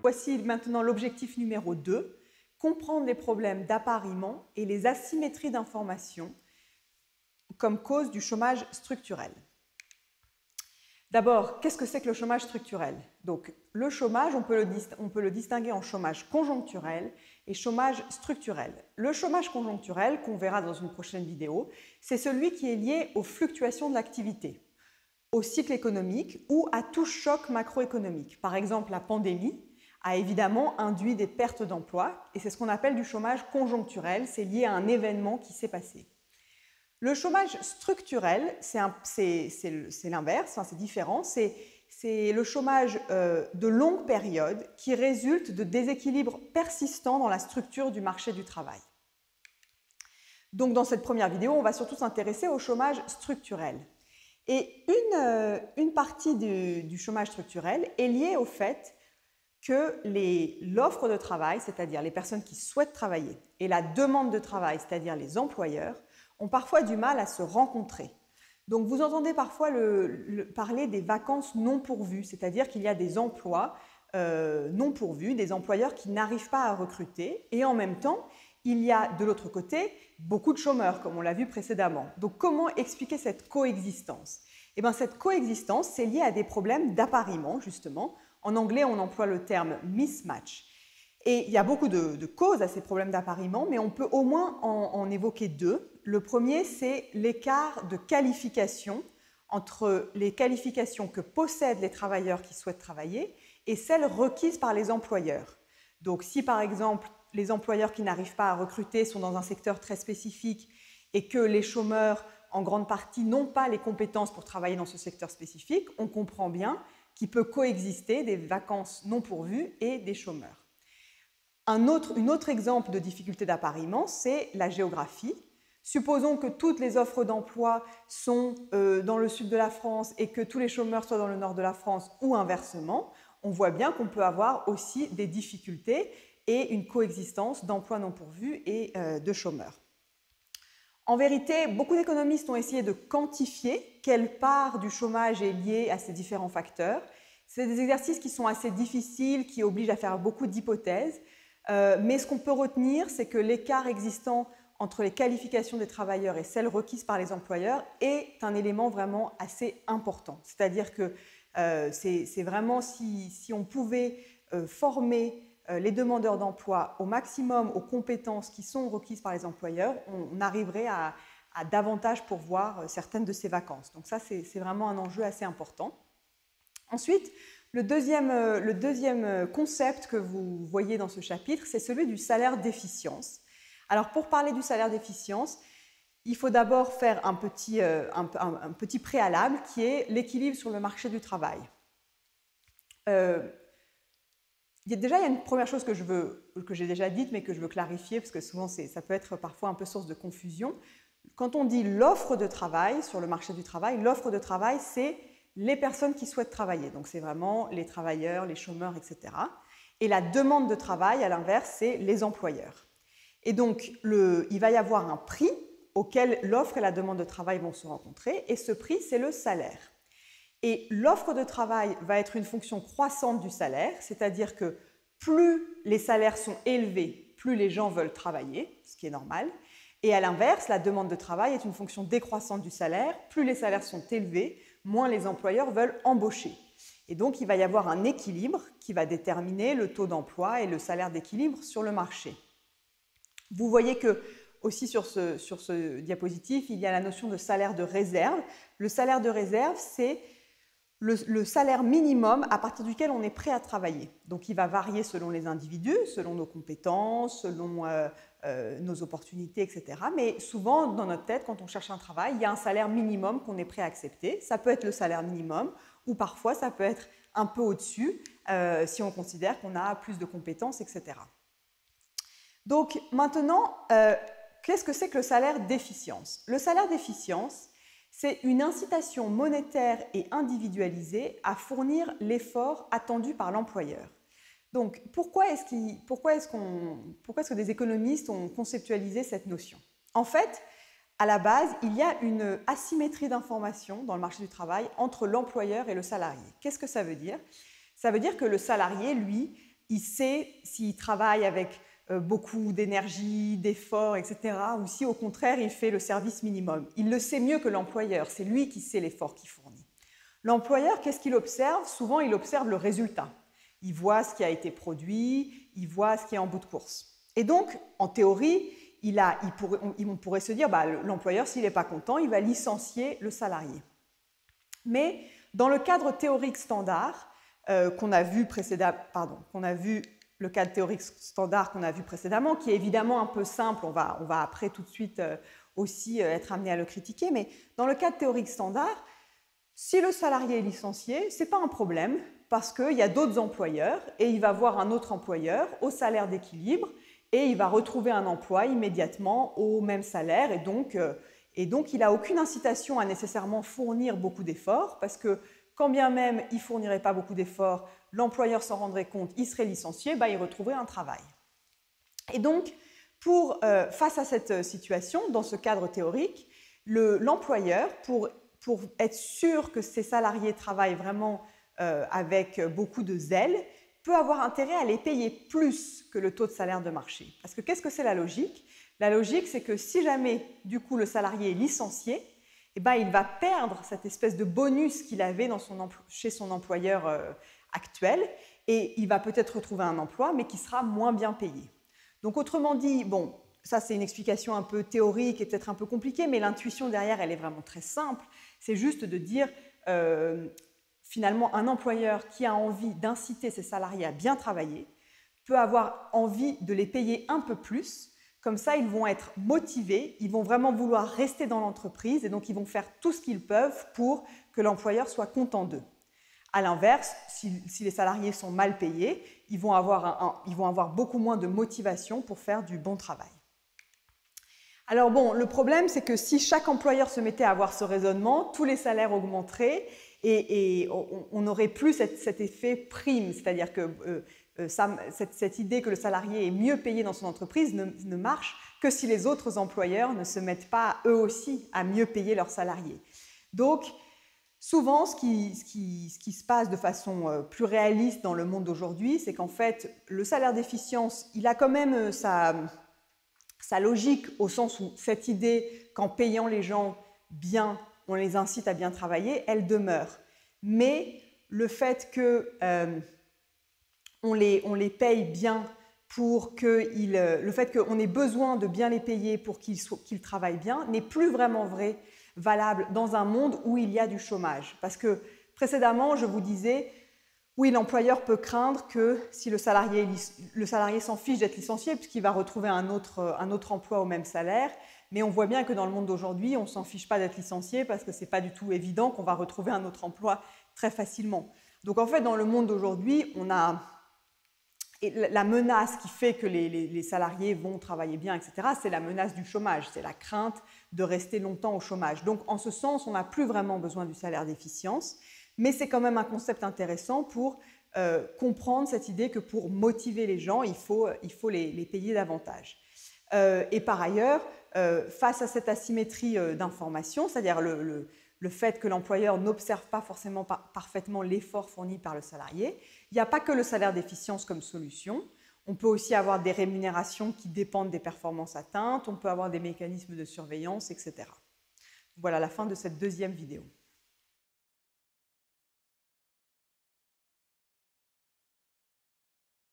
Voici maintenant l'objectif numéro 2, comprendre les problèmes d'appariement et les asymétries d'information comme cause du chômage structurel. D'abord, qu'est-ce que c'est que le chômage structurel? Donc, le chômage, on peut le distinguer en chômage conjoncturel et chômage structurel. Le chômage conjoncturel, qu'on verra dans une prochaine vidéo, c'est celui qui est lié aux fluctuations de l'activité, au cycle économique ou à tout choc macroéconomique. Par exemple, la pandémie a évidemment induit des pertes d'emplois et c'est ce qu'on appelle du chômage conjoncturel, c'est lié à un événement qui s'est passé. Le chômage structurel, c'est l'inverse, c'est différent, c'est le chômage de longue période qui résulte de déséquilibres persistants dans la structure du marché du travail. Donc dans cette première vidéo, on va surtout s'intéresser au chômage structurel. Et une partie du chômage structurel est liée au fait que l'offre de travail, c'est-à-dire les personnes qui souhaitent travailler, et la demande de travail, c'est-à-dire les employeurs, ont parfois du mal à se rencontrer. Donc vous entendez parfois parler des vacances non pourvues, c'est-à-dire qu'il y a des emplois non pourvus, des employeurs qui n'arrivent pas à recruter, et en même temps, il y a de l'autre côté beaucoup de chômeurs, comme on l'a vu précédemment. Donc comment expliquer cette coexistence? Eh bien, cette coexistence, c'est lié à des problèmes d'appariement, justement. En anglais, on emploie le terme mismatch. Et il y a beaucoup de causes à ces problèmes d'appariement, mais on peut au moins en évoquer deux. Le premier, c'est l'écart de qualification entre les qualifications que possèdent les travailleurs qui souhaitent travailler et celles requises par les employeurs. Donc si par exemple les employeurs qui n'arrivent pas à recruter sont dans un secteur très spécifique et que les chômeurs en grande partie n'ont pas les compétences pour travailler dans ce secteur spécifique, on comprend bien qu'il peut coexister des vacances non pourvues et des chômeurs. Un autre exemple de difficulté d'appariement, c'est la géographie. Supposons que toutes les offres d'emploi sont dans le sud de la France et que tous les chômeurs soient dans le nord de la France ou inversement, on voit bien qu'on peut avoir aussi des difficultés et une coexistence d'emplois non pourvus et de chômeurs. En vérité, beaucoup d'économistes ont essayé de quantifier quelle part du chômage est liée à ces différents facteurs. C'est des exercices qui sont assez difficiles, qui obligent à faire beaucoup d'hypothèses, mais ce qu'on peut retenir, c'est que l'écart existant entre les qualifications des travailleurs et celles requises par les employeurs est un élément vraiment assez important. C'est-à-dire que c'est vraiment si on pouvait former les demandeurs d'emploi au maximum aux compétences qui sont requises par les employeurs, on arriverait à davantage pourvoir certaines de ces vacances. Donc ça, c'est vraiment un enjeu assez important. Ensuite, le deuxième concept que vous voyez dans ce chapitre, c'est celui du salaire d'efficience. Alors, pour parler du salaire d'efficience, il faut d'abord faire un petit préalable qui est l'équilibre sur le marché du travail. Déjà, il y a une première chose que j'ai déjà dite, mais que je veux clarifier, parce que souvent, ça peut être parfois un peu source de confusion. Quand on dit l'offre de travail sur le marché du travail, l'offre de travail, c'est les personnes qui souhaitent travailler. Donc, c'est vraiment les travailleurs, les chômeurs, etc. Et la demande de travail, à l'inverse, c'est les employeurs. Et donc, il va y avoir un prix auquel l'offre et la demande de travail vont se rencontrer, et ce prix, c'est le salaire. Et l'offre de travail va être une fonction croissante du salaire, c'est-à-dire que plus les salaires sont élevés, plus les gens veulent travailler, ce qui est normal. Et à l'inverse, la demande de travail est une fonction décroissante du salaire, plus les salaires sont élevés, moins les employeurs veulent embaucher. Et donc, il va y avoir un équilibre qui va déterminer le taux d'emploi et le salaire d'équilibre sur le marché. Vous voyez que, aussi sur ce diapositive, il y a la notion de salaire de réserve. Le salaire de réserve, c'est le salaire minimum à partir duquel on est prêt à travailler. Donc, il va varier selon les individus, selon nos compétences, selon nos opportunités, etc. Mais souvent, dans notre tête, quand on cherche un travail, il y a un salaire minimum qu'on est prêt à accepter. Ça peut être le salaire minimum ou parfois, ça peut être un peu au-dessus si on considère qu'on a plus de compétences, etc. Donc maintenant, qu'est-ce que c'est que le salaire d'efficience? Le salaire d'efficience, c'est une incitation monétaire et individualisée à fournir l'effort attendu par l'employeur. Donc pourquoi est-ce que des économistes ont conceptualisé cette notion? En fait, à la base, il y a une asymétrie d'information dans le marché du travail entre l'employeur et le salarié. Qu'est-ce que ça veut dire? Ça veut dire que le salarié, lui, il sait s'il travaille avec beaucoup d'énergie, d'efforts, etc. ou si au contraire il fait le service minimum. Il le sait mieux que l'employeur, c'est lui qui sait l'effort qu'il fournit. L'employeur, qu'est-ce qu'il observe? Souvent, il observe le résultat. Il voit ce qui a été produit, il voit ce qui est en bout de course. Et donc, en théorie, on pourrait se dire, l'employeur, s'il n'est pas content, il va licencier le salarié. Mais dans le cadre théorique standard qu'on a vu le cadre théorique standard qu'on a vu précédemment, qui est évidemment un peu simple, on va après tout de suite aussi être amené à le critiquer, mais dans le cadre théorique standard, si le salarié est licencié, ce n'est pas un problème parce qu'il y a d'autres employeurs et il va voir un autre employeur au salaire d'équilibre et il va retrouver un emploi immédiatement au même salaire et donc il n'a aucune incitation à nécessairement fournir beaucoup d'efforts parce que quand bien même il ne fournirait pas beaucoup d'efforts, l'employeur s'en rendrait compte, il serait licencié, il retrouverait un travail. Et donc, face à cette situation, dans ce cadre théorique, l'employeur, pour être sûr que ses salariés travaillent vraiment avec beaucoup de zèle, peut avoir intérêt à les payer plus que le taux de salaire de marché. Parce que qu'est-ce que c'est la logique? La logique, c'est que si jamais, du coup, le salarié est licencié, il va perdre cette espèce de bonus qu'il avait chez son employeur actuel et il va peut-être retrouver un emploi, mais qui sera moins bien payé. Donc, autrement dit, bon, ça c'est une explication un peu théorique et peut-être un peu compliquée, mais l'intuition derrière, elle est vraiment très simple. C'est juste de dire, finalement, un employeur qui a envie d'inciter ses salariés à bien travailler peut avoir envie de les payer un peu plus. Comme ça, ils vont être motivés, ils vont vraiment vouloir rester dans l'entreprise et donc ils vont faire tout ce qu'ils peuvent pour que l'employeur soit content d'eux. À l'inverse, si les salariés sont mal payés, ils vont avoir beaucoup moins de motivation pour faire du bon travail. Alors bon, le problème, c'est que si chaque employeur se mettait à avoir ce raisonnement, tous les salaires augmenteraient et on n'aurait plus cet effet prime, c'est-à-dire que cette idée que le salarié est mieux payé dans son entreprise ne marche que si les autres employeurs ne se mettent pas eux aussi à mieux payer leurs salariés. Donc, souvent, ce qui se passe de façon plus réaliste dans le monde d'aujourd'hui, c'est qu'en fait, le salaire d'efficience, il a quand même sa logique au sens où cette idée qu'en payant les gens bien, on les incite à bien travailler, elle demeure. Mais le fait que on les paye bien le fait qu'on ait besoin de bien les payer pour qu'ils travaillent bien n'est plus vraiment valable dans un monde où il y a du chômage. Parce que précédemment, je vous disais, oui, l'employeur peut craindre que si le salarié s'en fiche d'être licencié puisqu'il va retrouver un autre emploi au même salaire, mais on voit bien que dans le monde d'aujourd'hui, on ne s'en fiche pas d'être licencié parce que ce n'est pas du tout évident qu'on va retrouver un autre emploi très facilement. Donc en fait, dans le monde d'aujourd'hui, on a la menace qui fait que les salariés vont travailler bien, etc., c'est la menace du chômage, c'est la crainte de rester longtemps au chômage. Donc en ce sens, on n'a plus vraiment besoin du salaire d'efficience, mais c'est quand même un concept intéressant pour comprendre cette idée que pour motiver les gens, il faut les payer davantage. Et par ailleurs, face à cette asymétrie d'information, c'est-à-dire le fait que l'employeur n'observe pas forcément parfaitement l'effort fourni par le salarié, il n'y a pas que le salaire d'efficience comme solution. On peut aussi avoir des rémunérations qui dépendent des performances atteintes, on peut avoir des mécanismes de surveillance, etc. Voilà la fin de cette deuxième vidéo.